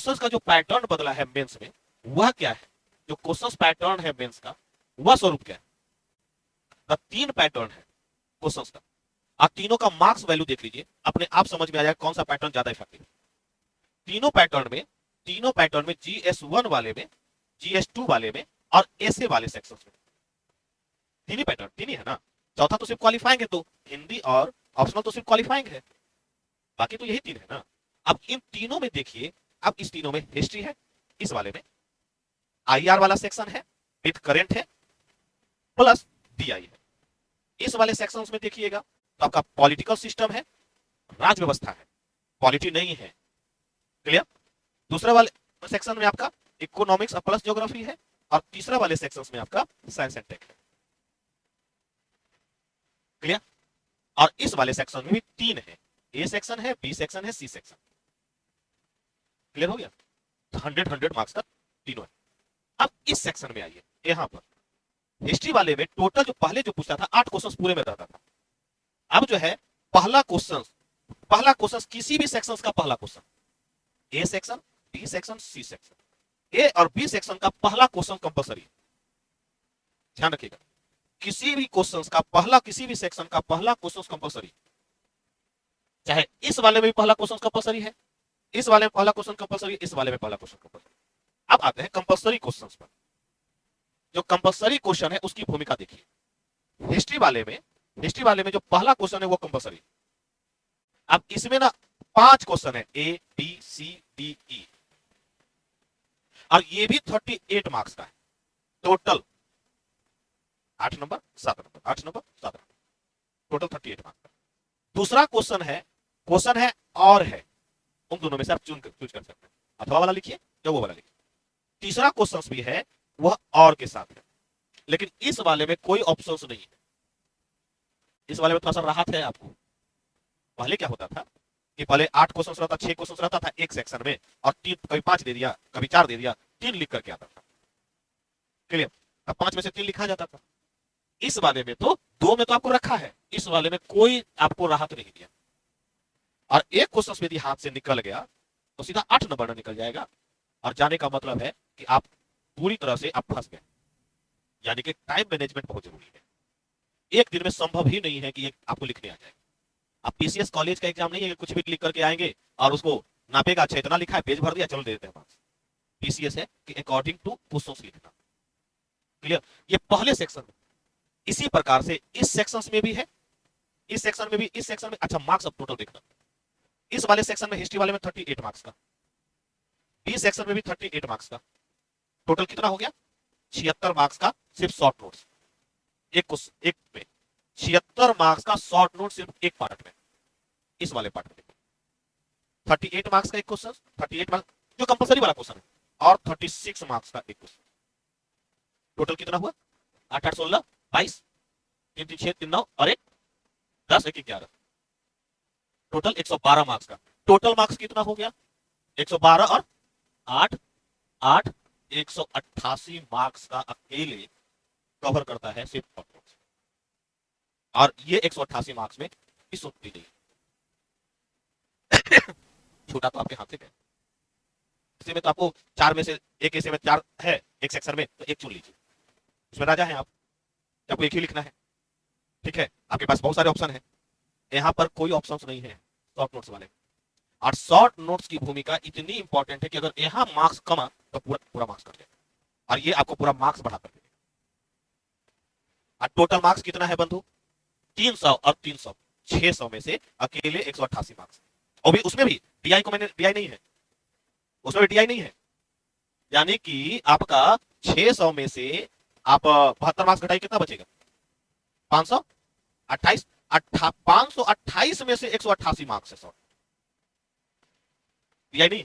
Questions का जो pattern बदला है मेंस में वह क्या है, जो क्वेश्चंस पैटर्न है मेंस का वह स्वरूप क्या है। तो तीन पैटर्न है क्वेश्चंस का, आप तीनों का मार्क्स वैल्यू देख लीजिए, अपने आप समझ में आ जाएगा कौन सा पैटर्न ज्यादा इफेक्टिव है। तीनों पैटर्न में GS1 वाले में, GS2 वाले में और ऐसे वाले सेक्शंस में, तीन ही पैटर्न, तीन ही है ना। चौथा तो सिर्फ क्वालिफाइंग है, तो हिंदी और ऑप्शनल तो सिर्फ क्वालिफाइंग है, बाकी तो यही तीन है ना। अब इन तीनों में देखिए, अब इस तीनों में हिस्ट्री है, इस वाले में IR वाला सेक्शन है विथ करेंट है प्लस DI है। इस वाले सेक्शंस में देखिएगा तो आपका पॉलिटिकल सिस्टम है, राज व्यवस्था है, पॉलिटी नहीं है। क्लियर। दूसरे वाले सेक्शन में आपका इकोनॉमिक्स और प्लस ज्योग्राफी है, और तीसरे वाले सेक्शंस में आपका साइंस एंड टेक है। क्लियर। और इस वाले सेक्शन में भी तीन है, ए सेक्शन है, बी सेक्शन है, सी सेक्शन। क्लियर हो गया। 100 मार्क्स का तीनों है। अब इस सेक्शन में आइए, यहां पर हिस्ट्री वाले में टोटल जो पहले जो पूछता था 8 क्वेश्चंस पूरे में रहता था। अब जो है पहला क्वेश्चन किसी भी सेक्शन का पहला question, A section, B section, C section, A और बी सेक्शन का पहला क्वेश्चन कंपलसरी है। ध्यान रखिएगा, किसी भी सेक्शन का पहला क्वेश्चन कंपलसरी, चाहे इस वाले में भी पहला क्वेश्चन कंपलसरी है, इस वाले में पहला क्वेश्चन कंपलसरी, इस वाले में पहला क्वेश्चन कंपलसरी। अब आते हैं कंपलसरी क्वेश्चंस पर। जो कंपलसरी क्वेश्चन है उसकी भूमिका देखिए। हिस्ट्री वाले में जो पहला क्वेश्चन है वो कंपलसरी। अब इसमें ना 5 क्वेश्चन है, A B C D E, और ये भी 38 मार्क्स का है total. 8 number 7 number, 8 number 7 number, total 38 marks का। दूसरा क्वेश्चन है और है, उन दोनों में से आप चूज कर सकते हैं, अथवा वाला लिखिए या वो वाला लिखिए। तीसरा क्वेश्चन भी है, वह और के साथ है, लेकिन इस वाले में कोई ऑप्शंस नहीं है। इस वाले में थोड़ा सा राहत है आपको। पहले क्या होता था कि पहले 8 क्वेश्चन रहता, 6 क्वेश्चन रहता था एक सेक्शन में, और 3 कभी 5 दे दिया, कभी 4 दे दिया, 3 लिख करके आता था। क्लियर। अब 5 में से 3 लिखा जाता था। इस वाले में तो 2 में तो आपको रखा है, इस वाले में कोई आपको राहत नहीं दिया। और एक क्वेश्चन यदि हाथ से निकल गया तो सीधा 8 नंबर निकल जाएगा, और जाने का मतलब है कि आप पूरी तरह से आप फंस गए। यानी कि टाइम मैनेजमेंट बहुत जरूरी है। एक दिन में संभव ही नहीं है कि ये आपको लिखने आ जाए। आप PCS कॉलेज का एग्जाम नहीं है कि कुछ भी लिख करके आएंगे और उसको नापेगा, अच्छा इतना लिखा है, पेज भर दिया, चलो दे देते हैं मार्क्स। PCS है कि अकॉर्डिंग टू क्वेश्चंस लिखना। क्लियर। ये पहले सेक्शन में। इसी प्रकार से इस सेक्शन में भी है, इस सेक्शन में अच्छा मार्क्स अब टोटल देखना। इस वाले सेक्शन में, हिस्ट्री वाले में 38 मार्क्स का, बी सेक्शन में भी 38 मार्क्स का, टोटल कितना हो गया 76 मार्क्स का सिर्फ शॉर्ट नोट्स। एक में 76 मार्क्स का शॉर्ट नोट सिर्फ एक पार्ट में। इस वाले पार्ट में 38 मार्क्स का एक क्वेश्चन, 38 मार्क्स जो कंपलसरी वाला क्वेश्चन है, और 36 मार्क्स का एक क्वेश्चन। टोटल कितना हुआ 8 8 16 22, 3 3 6 3 9 और 1 10 1 11, टोटल 112 मार्क्स का। टोटल मार्क्स कितना हो गया 112 और 8 8 188 मार्क्स का अकेले कवर करता है सिर्फ शॉर्ट नोट्स। और ये 188 मार्क्स में भी सुनती नहीं। छोटा तो आपके हाथ से गया। इसी में तो आपको 4 में से एक ऐसे में 4 है, एक सेक्शन में तो एक चुन लीजिए, उसमें राजा है आप, आपको एक ही लिखना है। ठीक है, आपके पास बहुत सारे ऑप्शन है, यहाँ पर कोई ऑप्शंस नहीं है शॉर्ट नोट्स वाले। और शॉर्ट नोट्स की भूमिका इतनी इंपॉर्टेंट है कि अगर यहाँ मार्क्स कमा तो पूरा मार्क्स कर देगा, और ये आपको पूरा मार्क्स बढ़ा कर देगा। और टोटल मार्क्स कितना है बंधु 300 और 300, 600 में से अकेले 188 मार्क्स। और भी उसमें भी DI को मैंने DI नहीं है, उसमें भी DI नहीं है। यानी कि आपका 600 में से आप 72 मार्क्स घटाइए, कितना बचेगा 528, 528 में से 188 मार्क्स है। DI नहीं,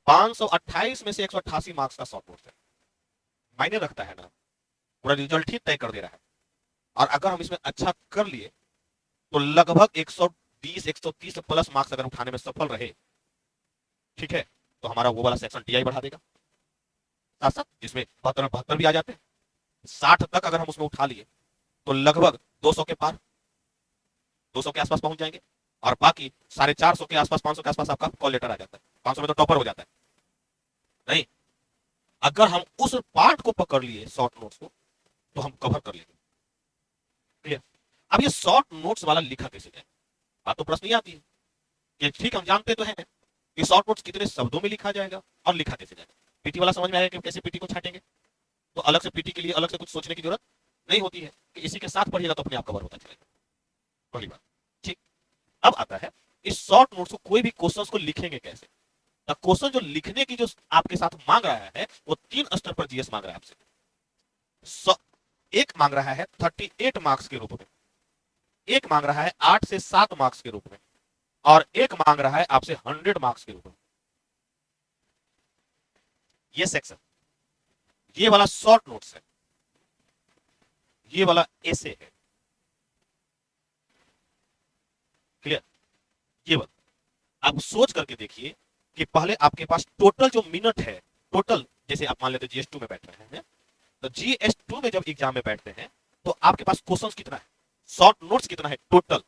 528 में से 188 मार्क्स का शॉर्ट नोट है। मायने रखता है ना, पूरा रिजल्ट ही तय कर दे रहा है। और अगर हम इसमें अच्छा कर लिए तो लगभग 120 130 प्लस मार्क्स अगर उठाने में सफल रहे, ठीक है, तो हमारा वो वाला सेक्शन DI बढ़ा देगा। साथ साथ जिसमें 72 भी आ जाते हैं, 60 तक अगर हम उसमें उठा लिए तो लगभग 200 के पार, 200 के आसपास पहुंच जाएंगे। और बाकी 450 के आसपास, 500 के आसपास आपका कॉल लेटर आ जाता है। 500 में तो टॉपर हो जाता है। अगर हम उस पार्ट को पकड़ लिए शॉर्ट नोट्स को तो हम कवर कर लेंगे। क्लियर? अब ये शॉर्ट नोट्स वाला लिखा कैसे जाए, बात तो प्रश्न ही आती है कि ठीक हम जानते तो है कि शॉर्ट नोट्स कितने शब्दों में लिखा जाएगा और लिखा कैसे जाएगा। पीटी वाला समझ में आएगा कि कैसे पीटी को छाटेंगे, तो अलग से पीटी के लिए अलग से कुछ सोचने की जरूरत नहीं होती है कि इसी के साथ पढ़िएगा तो अपने आप कवर होता चलेगा। पहली बात। ठीक। अब आता है इस शॉर्ट नोट्स को कोई भी क्वेश्चंस को लिखेंगे कैसे। क्वेश्चन जो लिखने की जो आपके साथ मांग रहा है वो 3 स्तर पर जीएस मांग रहा है आपसे। एक मांग रहा है 38 मार्क्स के रूप में, एक मांग रहा है 8 से 7 मार्क्स के रूप में, और एक मांग रहा है आपसे 100 मार्क्स के रूप में। ये सेक्शन, ये वाला शॉर्ट नोट्स है, ये वाला ऐसे है। क्लियर? ये वाला आप सोच करके देखिए कि पहले आपके पास टोटल जो मिनट है, टोटल जैसे आप मान लेते जीएस2 में बैठ रहे हैं, तो जीएस2 में जब एग्जाम में बैठते हैं तो आपके पास क्वेश्चन कितना है, शॉर्ट नोट्स कितना है, टोटल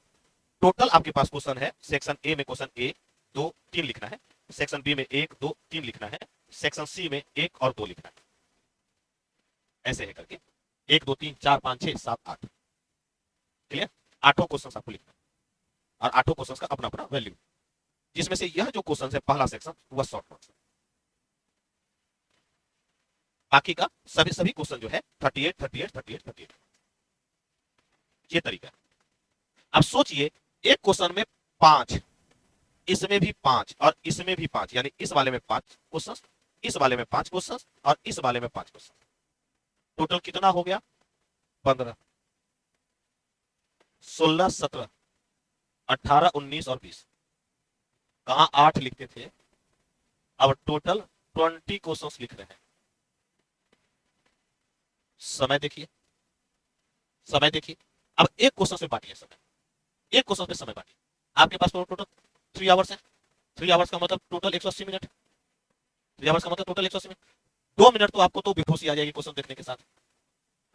टोटल आपके पास क्वेश्चन है। सेक्शन ए में क्वेश्चन 1, 2, 3 लिखना है, सेक्शन बी में 1, 2, 3 लिखना है, सेक्शन सी में 1 और 2 लिखना है। ऐसे है करके 1, 2, 3, 4, 5, 6, 7, 8। क्लियर? 8 क्वेश्चन आपको लिखना है और 8 क्वेश्चन का अपना अपना वैल्यू, जिसमें से यह जो क्वेश्चन है पहला सेक्शन वह शॉर्ट नोट्स, बाकी का सभी सभी क्वेश्चन जो है 38 38 38 38। ये तरीका है। अब सोचिए एक क्वेश्चन में 5, इसमें भी 5 और इसमें भी 5, यानी इस वाले में 5 क्वेश्चन, इस वाले में 5 क्वेश्चन और इस वाले में 5 क्वेश्चन। टोटल कितना हो गया? 15, 16, 17, 18, 19 और 20। कहां 8 लिखते थे, अब टोटल 20 क्वेश्चन लिख रहे हैं। समय देखिए, समय देखिए। अब एक क्वेश्चन से बांटिए समय, एक क्वेश्चन पे समय बांटिए। आपके पास टोटल 3 आवर्स है, 3 आवर्स का मतलब टोटल 180 मिनट, 3 आवर्स का मतलब टोटल 180 मिनट। 2 मिनट तो आपको तो बेहोशी आ जाएगी क्वेश्चन देखने के साथ,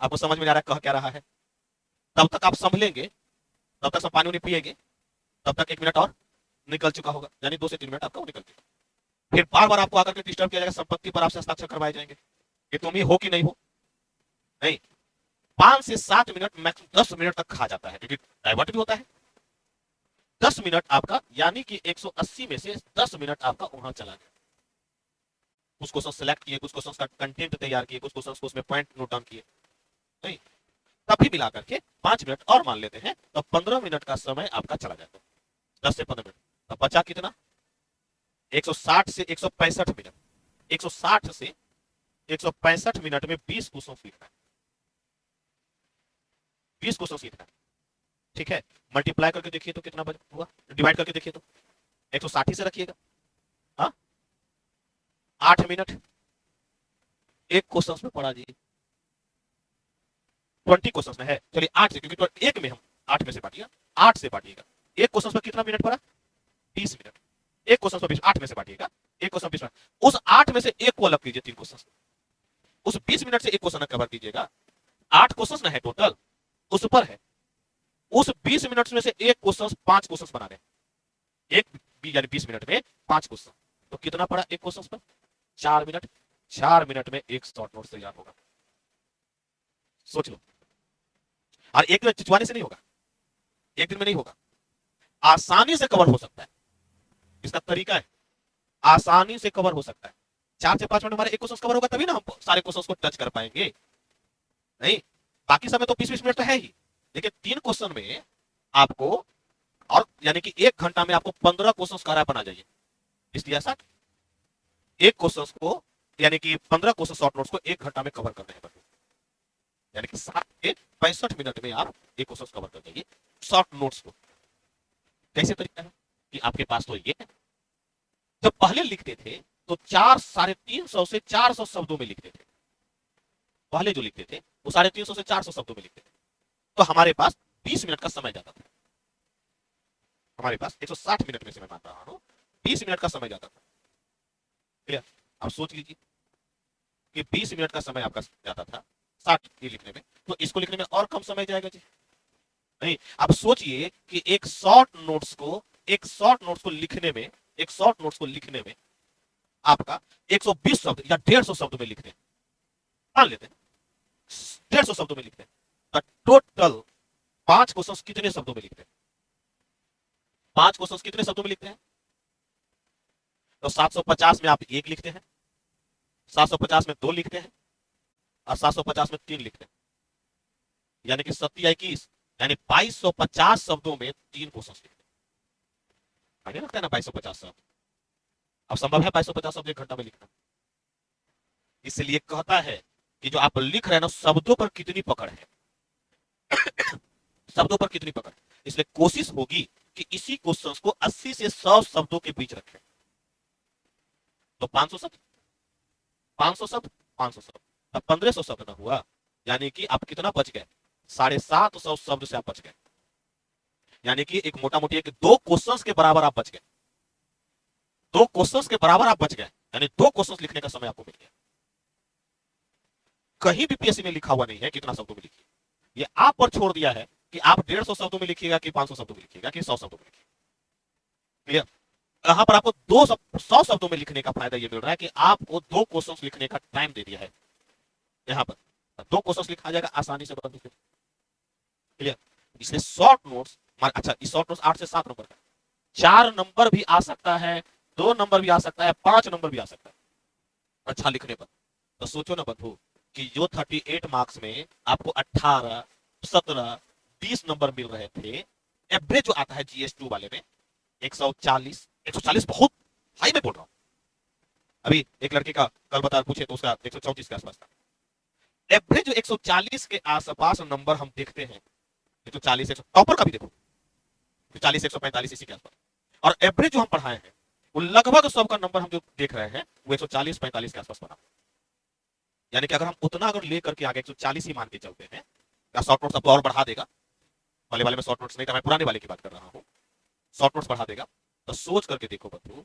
आपको समझ में आ रहा है कह क्या रहा है। तब तक आप संभलेंगे, तब तक सब पानी उनी पिएंगे, तब तक 1 मिनट और निकल चुका होगा, यानी 2 से 3 मिनट आपका निकल चुका। फिर बार बार आपको आकर के डिस्टर्ब किया जाएगा, संपत्ति पर आपसे हस्ताक्षर करवाए जाएंगे कि तुम ही हो कि नहीं हो। नहीं, 5 से 7 मिनट मैक्सिमम 10 मिनट तक खा जाता है, क्योंकि डाइवर्ट भी होता है। 10 मिनट आपका, यानी कि 180 में से 10 मिनट आपका वहां चला गया। कुछ क्वेश्चन सेलेक्ट किए, कुछ क्वेश्चन का कंटेंट तैयार किए, कुछ क्वेश्चन को उसमें पॉइंट नोट डाउन किए। नहीं, तभी मिला करके 5 मिनट और मान लेते हैं तो 15 मिनट का समय आपका चला जाता है। 10 से 15 मिनट, तो बचा कितना? 160 से 165 मिनट। 160 से 165 मिनट में 20 क्वेश्चन लिखना है, 20 क्वेश्चन लिखना है। ठीक है, मल्टीप्लाई करके देखिए तो कितना हुआ, डिवाइड करके देखिए तो 160 से रखिएगा। हाँ, 8 मिनट एक क्वेश्चन में पढ़ा जी, 20 क्वेश्चन में है, चलिए 8 से, क्योंकि एक में हम 8 में से बांटिएगा, 8 से बांटिएगा। एक क्वेश्चन पर कितना मिनट पड़ा? 20 मिनट। एक क्वेश्चन पर 20, 8 में से बांटिएगा, एक क्वेश्चन 20 मिनट। उस 8 में से एक को अलग कीजिए, 3 क्वेश्चन। उस 20 मिनट से एक क्वेश्चन कवर कीजिएगा। 8 क्वेश्चन है टोटल, उस पर है। उस 20 मिनट में से एक क्वेश्चन 5 क्वेश्चन बना रहे हैं, एक यानी 20 मिनट में 5 क्वेश्चन, तो कितना पड़ा एक क्वेश्चन पर? 4 मिनट। 4 मिनट में एक शॉर्ट नोट तैयार होगा। सोच लो। और एक दिन चिचवाने से नहीं होगा, एक दिन में नहीं होगा, आसानी से कवर हो सकता है। इसका तरीका है, आसानी से कवर हो सकता है। 4 से 5 मिनट हमारे एक क्वेश्चन कवर होगा, तभी ना हम सारे क्वेश्चन को टच कर पाएंगे। नहीं, बाकी समय तो 20-20 मिनट तो है ही, लेकिन 3 क्वेश्चन में आपको, और यानी कि 1 घंटा में आपको 15 क्वेश्चन करा बना जाइए। इसलिए ऐसा एक क्वेश्चन को, यानी कि 15 क्वेश्चन शॉर्ट नोट्स को 1 घंटा में कवर करने हैं, यानी कि 60 से 65 मिनट में आप एक क्वेश्चन कवर कर देंगे शॉर्ट नोट्स को। कैसे तरीका है कि आपके पास तो ये है, जब पहले लिखते थे तो 350 से 400 शब्दों में लिखते थे। पहले जो लिखते थे वो 350 से 400 शब्दों में लिखते थे, तो हमारे पास 20 मिनट का समय जाता था। हमारे पास 160 मिनट में से मैं मान रहा हूं 20 मिनट का समय जाता था। क्लियर? आप सोच लीजिए कि 20 मिनट का समय आपका जाता था 60 लिखने में, तो इसको लिखने में और कम समय जाएगा जी। नहीं, आप सोचिए कि एक शॉर्ट नोट्स को लिखने में, एक शॉर्ट नोट्स को लिखने में आपका 120 शब्द या 150 शब्द में लिखते हैं, मान लेते हैं 150 शब्दों में लिखते हैं, तो टोटल 5 क्वेश्चन कितने शब्दों में लिखते हैं? 5 क्वेश्चन कितने शब्दों में लिखते हैं? तो 750 में आप एक लिखते हैं, 750 में दो लिखते हैं, और 750 में तीन लिखते हैं, यानी कि 7 या 21, यानी 2250 शब्दों में 3 क्वेश्चन लिखते हैं। आगे लगता है ना 2250 शब्द? अब संभव है 2250 शब्द 1 घंटा में लिखना? इसलिए कहता है कि जो आप लिख रहे हैं ना, शब्दों पर कितनी पकड़ है, शब्दों पर कितनी पकड़। इसलिए कोशिश होगी कि इसी क्वेश्चंस को 80 से 100 शब्दों के बीच रखें। तो 500 शब्द, 500 शब्द, 500 शब्द, अब 1500 शब्द ना हुआ, यानी कि आप कितना बच गए? 750 शब्द से आप बच गए, यानी कि एक मोटा मोटी एक 2 क्वेश्चंस के बराबर आप बच गए, 2 क्वेश्चंस के बराबर आप बच गए, यानी 2 क्वेश्चंस लिखने का समय आपको मिल गया। कहीं भी पीएससी में लिखा हुआ नहीं है कितना शब्दों में लिखिए, ये आप पर छोड़ दिया है कि आप 150 शब्दों में लिखिएगा कि 500 शब्दों में लिखिएगा कि 100 शब्दों में लिखिएगा। क्लियर? यहां पर आपको 100 शब्दों में लिखने का फायदा ये मिल रहा है कि आपको 2 क्वेश्चन लिखने का टाइम दे दिया है। यहां पर 2 क्वेश्चन लिखा जाएगा आसानी से बदल। क्लियर? इसलिए शॉर्ट नोट्स, अच्छा इस शॉर्ट नोट्स 8 से 7 नंबर का, 4 नंबर भी आ सकता है, 2 नंबर भी आ सकता है, 5 नंबर भी आ सकता है अच्छा लिखने पर। तो सोचो ना बंधु कि जो 38 मार्क्स में आपको 18, 17, 20 नंबर मिल रहे थे, एवरेज जो आता है GS2 वाले में 140, 140 बहुत हाई में बोल रहा हूं। अभी एक लड़के का कल बता पूछे तो उसका 134 के आसपास था। एवरेज जो 140 के आसपास नंबर हम देखते हैं, 140, टॉपर का भी देखो 140, 145 इसी के आसपास, और एवरेज जो हम पढ़ाए हैं वो लगभग सबका नंबर हम जो देख रहे हैं वो 140, 45 के आसपास पढ़ा। यानी कि अगर हम उतना अगर लेकर के आगे 140 ही मान के चलते हैं, या शॉर्ट नोट्स आपको और बढ़ा देगा, पहले वाले में शॉर्ट नोट्स नहीं था, मैं पुराने वाले की बात कर रहा हूँ, शॉर्ट नोट्स बढ़ा देगा, तो सोच करके देखो बंधु,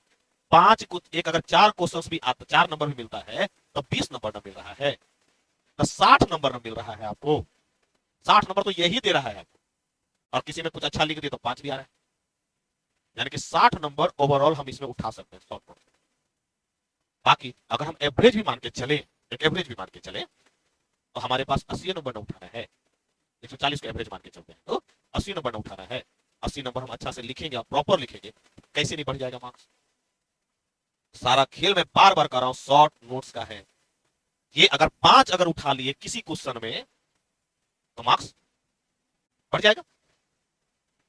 एक अगर 4 क्वेश्चन भी आता, 4 नंबर भी मिलता है, तो 20 नंबर न मिल रहा है, तो 60 नंबर न मिल रहा है आपको, 60 नंबर तो यही दे रहा है आपको, और किसी में कुछ अच्छा लिख दिया तो 5 भी आ रहा है, यानी कि 60 नंबर ओवरऑल हम इसमें उठा सकते हैं शॉर्ट नोट। बाकी अगर हम एवरेज भी मान के चले, एक एवरेज भी मान के चले, तो हमारे पास 80 नंबर न उठाना है, 140 को एवरेज मान के चलते हैं तो 80 नंबर न उठाना है, 80 नंबर हम अच्छा से लिखेंगे और प्रॉपर लिखेंगे, कैसे नहीं बढ़ जाएगा मार्क्स? सारा खेल मैं बार बार कर रहा हूं शॉर्ट नोट्स का है। ये अगर 5 अगर उठा लिए किसी क्वेश्चन में तो मार्क्स बढ़ जाएगा,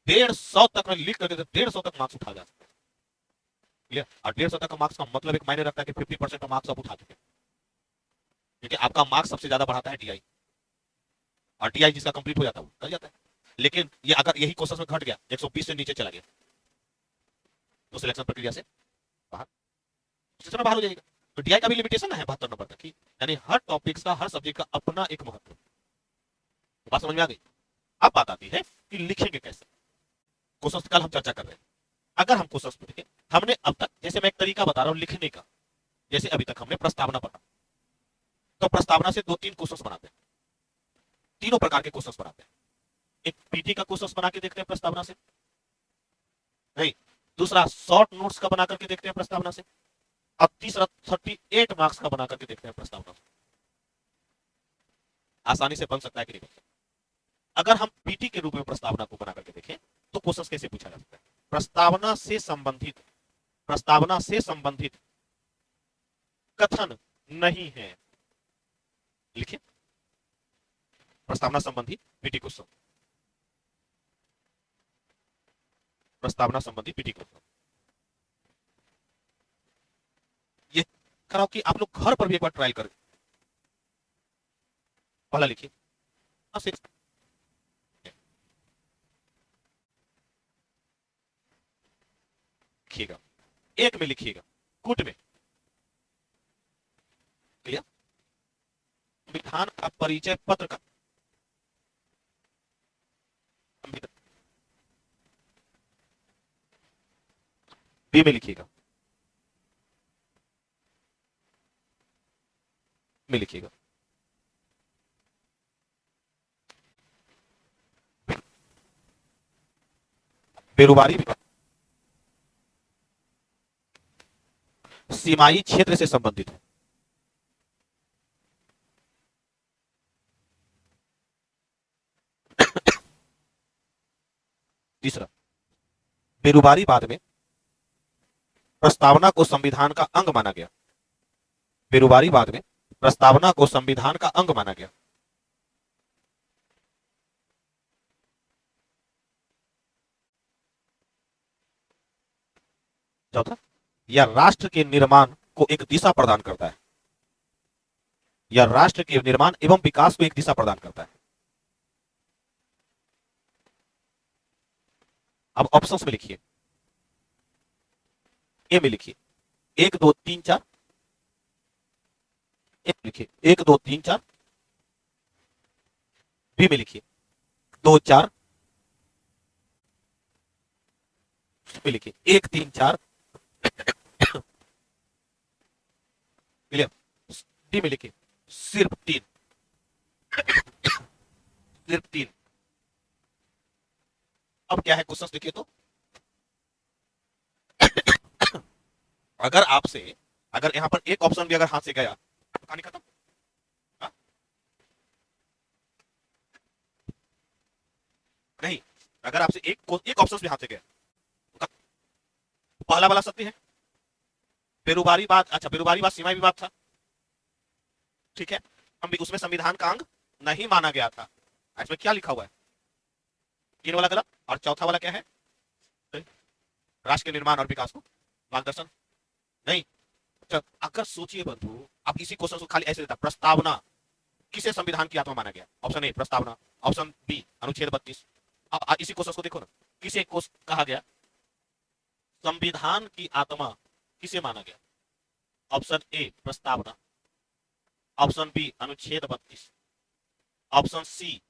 150 तक में लिख करके 150 तक मार्क्स उठा जा सकते हैं। क्लियर? और 150 तक का मार्क्स का मतलब एक मायने रखता है कि 50% का मार्क्स आप उठा चुके हैं, क्योंकि आपका मार्क्स सबसे ज्यादा बढ़ाता है टीआई, और टीआई जिसका कंप्लीट हो जाता है वो कर जाता है। लेकिन ये अगर यही क्वेश्चन में घट गया, 120 से नीचे चला गया, तो सिलेक्शन प्रक्रिया से बाहर, सिस्टम में बाहर हो जाएगा। तो टीआई का भी लिमिटेशन है 72 नंबर तक ही, यानी हर टॉपिक्स का, हर सब्जेक्ट का अपना एक महत्व। तो बात समझ में आ गई? अब बात आती है कि लिखेंगे कैसे। क्वेश्चन कल हम चर्चा कर रहे हैं, अगर हम क्वेश्चन देखें, हमने अब तक, जैसे मैं एक तरीका बता रहा हूं लिखने का, जैसे अभी तक हमने प्रस्तावना पढ़ा, तो प्रस्तावना से 2-3 क्वेश्चन बनाते हैं, तीनों प्रकार के क्वेश्चन बनाते हैं। एक पीटी का क्वेश्चन बना के देखते हैं प्रस्तावना से, नहीं, दूसरा शॉर्ट नोट्स का बना करके देखते हैं प्रस्तावना से, अब तीसरा 38 मार्क्स का बना करके देखते हैं प्रस्तावना से। आसानी से बन सकता है कि नहीं बन सकता? अगर हम पीटी के रूप में प्रस्तावना को बना करके देखें तो क्वेश्चन कैसे पूछा जा सकता है? प्रस्तावना से संबंधित, प्रस्तावना से संबंधित कथन नहीं है, लिखिए प्रस्तावना संबंधी पीटी क्वेश्चन, प्रस्तावना संबंधी पीटी क्वेश्चन। ये कराओ कि आप लोग घर पर भी एक बार ट्रायल करें, पहला लिखिए, लिखिएगा, एक में लिखिएगा, कुट में। क्लियर? संविधान का परिचय पत्र का, बी में लिखिएगा, में लिखिएगा, बेरोबारी, सीमाई क्षेत्र से संबंधित है। तीसरा, बेरुबारीवाद में प्रस्तावना को संविधान का अंग माना गया। बेरुबारीवाद में प्रस्तावना को संविधान का अंग माना गया। चौथा, यह राष्ट्र के निर्माण को एक दिशा प्रदान करता है। यह राष्ट्र के निर्माण एवं विकास को एक दिशा प्रदान करता है। अब ऑप्शंस में लिखिए। ए में लिखिए 1 2 3 4। ए में लिखिए 1 2 3 4। बी में लिखिए 2 4। में लिखिए 1 3 4। क्लियर। डी में लिखिए सिर्फ 3। सिर्फ 3। अब क्या है क्वेश्चन देखिए तो, अगर आपसे अगर यहां पर एक ऑप्शन भी अगर हाथ से गया तो कहानी खत्म। हाँ? नहीं, अगर आपसे एक ऑप्शन भी हाथ से गया तो पहला वाला सत्य है। बेरुबारी बात, अच्छा बेरुबारी बात सीमा विवाद था, ठीक है, हम भी उसमें संविधान का अंग नहीं माना गया था। इसमें क्या लिखा हुआ है, 3 वाला गलत, और चौथा वाला क्या है, राष्ट्र के निर्माण और विकास को मार्गदर्शन नहीं। अच्छा, अगर सोचिए बंधु, आप इसी क्वेश्चन को खाली ऐसे देता, प्रस्तावना किसे संविधान की आत्मा माना गया, ऑप्शन ए प्रस्तावना, ऑप्शन बी अनुच्छेद 32। अब इसी क्वेश्चन को देखो ना, किसे कहा गया संविधान की आत्मा किसे माना गया, ऑप्शन ए प्रस्तावना, ऑप्शन बी अनुच्छेद 32, ऑप्शन सी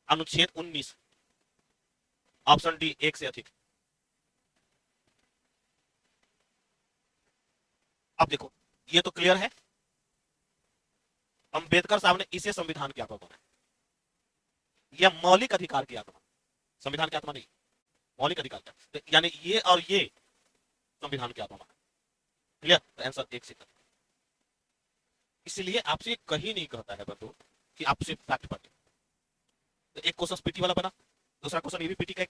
अनुच्छेद 19, ऑप्शन डी एक से अधिक। अब देखो ये तो क्लियर है, अंबेडकर साहब ने इसे संविधान की आत्मा बनाया। यह मौलिक अधिकार की आत्मा, संविधान की आत्मा नहीं, मौलिक अधिकार का, यानी ये और ये संविधान की आत्मा माना। क्लियर, तो आंसर एक से कर। इसलिए आपसे कहीं नहीं कहता है बंधु कि आपसे फैक्ट पढ़े। तो एक क्वेश्चन पीटी वाला बना, दूसरा क्वेश्चन ये भी पीटी का